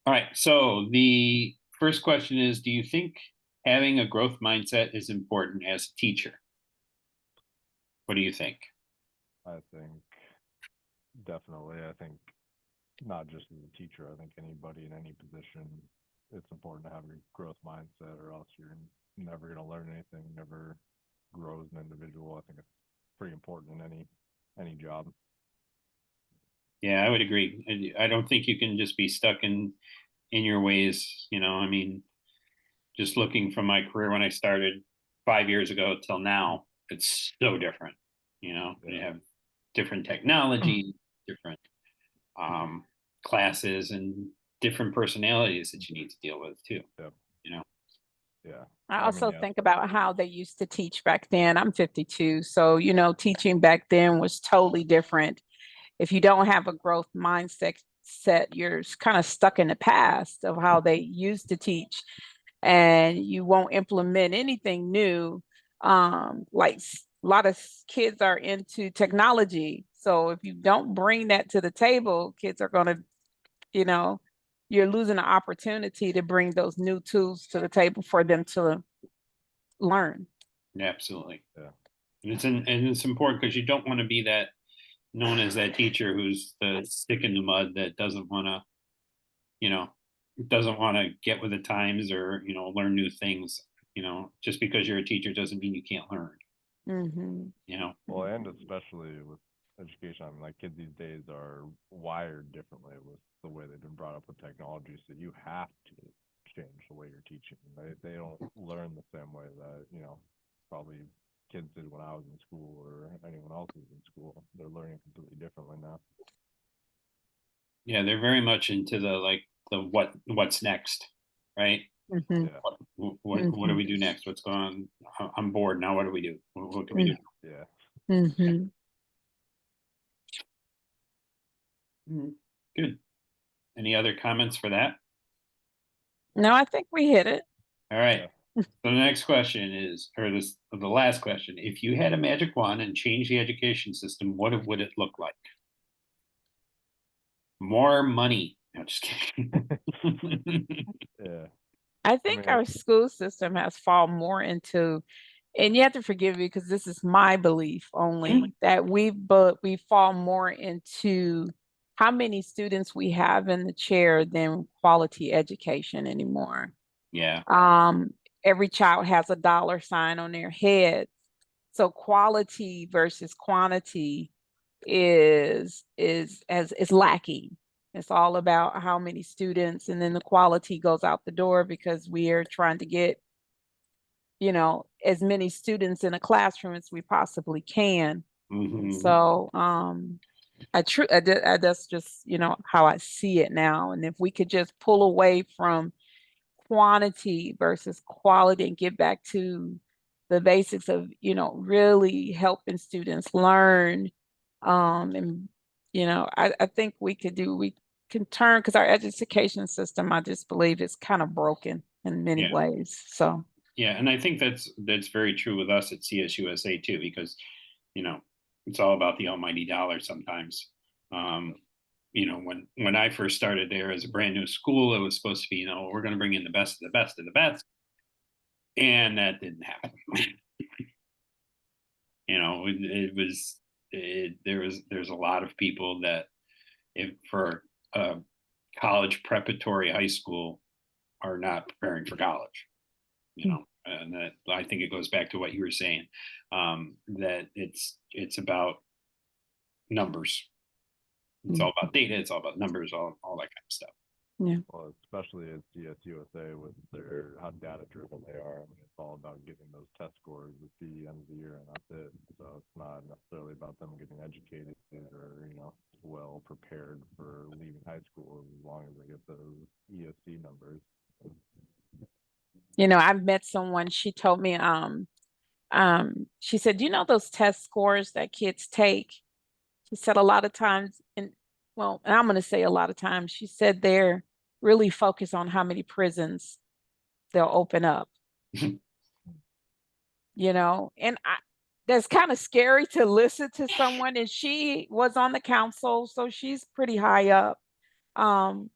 All right. So the first question is, do you think having a growth mindset is important as a teacher? What do you think? I think definitely. I think not just as a teacher. I think anybody in any position, it's important to have a growth mindset, or else you're never going to learn anything, never grow as an individual. I think it's pretty important in any job. Yeah, I would agree. I don't think you can just be stuck in your ways. I mean, just looking from my career when I started 5 years ago till now, it's so different. You Yeah. have different technology, different um, classes, and different personalities that you need to deal with too. Yep. You know, Yeah. I I mean, also yeah. think about how they used to teach back then. I'm 52, so teaching back then was totally different. If you don't have a growth mindset, you're kind of stuck in the past of how they used to teach, and you won't implement anything new. A lot of kids are into technology, so if you don't bring that to the table, kids are going to, you know, you're losing an opportunity to bring those new tools to the table for them to learn. absolutely. Yeah. And it's important because you don't want to be that known as that teacher who's the stick in the mud that you know, doesn't want to get with the times or, learn new things. Just because you're a teacher doesn't mean you can't learn, Hmm. you know. Well, and especially with education, I mean, like kids these days are wired differently with the way they've been brought up with technology. So you have to change the way you're teaching. They don't learn the same way that probably kids did when I was in school or anyone else is in school. They're learning completely differently now. Yeah, they're very much into the what's next, right? Hmm. Yeah. What do Hmm. we do next? What's going on? I'm bored now. What do we do? What can we do? Yeah. Hmm. Mhm. Good. Any other comments for that? No, I think we hit it. All right. Yeah. So the next question is, or the last question: if you had a magic wand and change the education system, what would it look like? More money. No, just kidding. Yeah. I I think mean, our school system has fallen more into, and you have to forgive me because this is my belief only, that we fall more into how many students we have in the chair than quality education anymore. Yeah. Um, every child has a dollar sign on their head. So quality versus quantity is lacking. It's all about how many students, and then the quality goes out the door because we are trying to get, as many students in a classroom as we possibly can. Hmm. So that's just, how I see it now. And if we could just pull away from quantity versus quality and get back to the basics of, really helping students learn. And, I think we can turn, because our education system, I just believe, is kind of broken in many Yeah. ways. So, Yeah, and I think that's very true with us at CSUSA too, because you know it's all about the almighty dollar sometimes. Um, when I first started there as a brand new school, it was supposed to be, we're going to bring in the best of the best of the best, and that didn't happen. It was there's a lot of people that if for a college preparatory high school are not preparing for college. And that I think it goes back to what you were saying, that it's about numbers. It's all about data. It's all about numbers. All that kind of stuff. yeah. well, especially at CSUSA with their how data driven they are. I mean, it's all about getting those test scores at the end of the year, and that's it. So it's not necessarily about them getting educated or well prepared for leaving high school as long as they get those ESC numbers. I've met someone, she told me, she said, those test scores that kids take? She said a lot of times, and I'm going to say a lot of times, she said they're really focused on how many prisons they'll open up, and that's kind of scary to listen to someone. And she was on the council, so she's pretty high up. Um,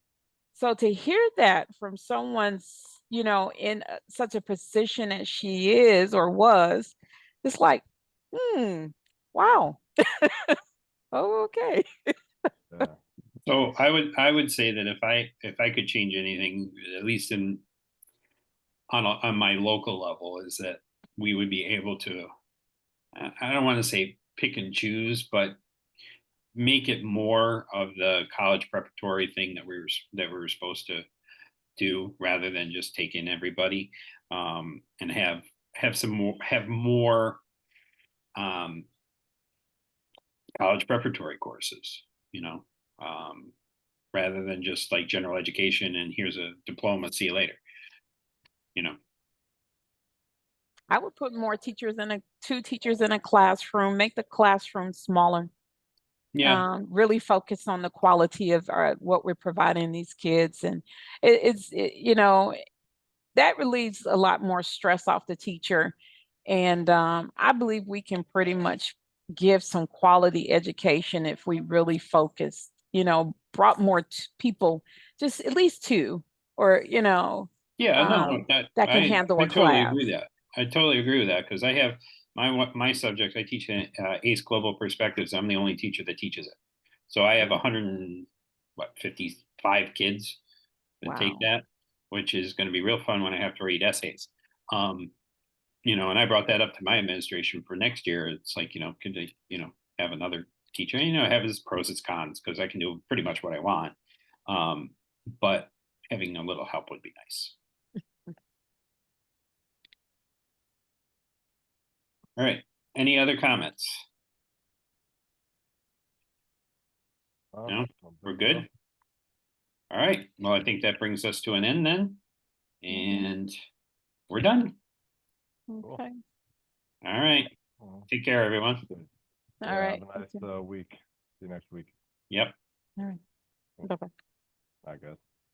So to hear that from someone's, in such a position as she is or was, it's like, wow. Oh, okay. Yeah. So I would say that if I could change anything, at least on my local level, is that we would be able to, I don't want to say pick and choose, but make it more of the college preparatory thing that we were supposed to do, rather than just take in everybody, and have more um, college preparatory courses, you know, um, rather than just like general education and here's a diploma, see you later, you know. I would put more teachers two teachers in a classroom, make the classroom smaller. Yeah, Really focus on the quality of what we're providing these kids. And that relieves a lot more stress off the teacher. And I believe we can pretty much give some quality education if we really focused, brought more people, just at least two, or, yeah, no, that can handle I a totally class. agree with that. I totally agree with that because I have my subject. I teach ACE Global Perspectives. I'm the only teacher that teaches it, so I have 55 kids that take Wow. that, which is going to be real fun when I have to read essays. Um, and I brought that up to my administration for next year. It's like, could they, have another teacher? Have its pros, its cons, because I can do pretty much what I want. Um, but having a little help would be nice. All right. Any other comments? No, we're good. All right. Well, I think that brings us to an end then. And we're done. Okay. All right. Well, Take care, everyone. All yeah, right. have a nice week. See you next week, Yep. All right. Bye-bye. I guess.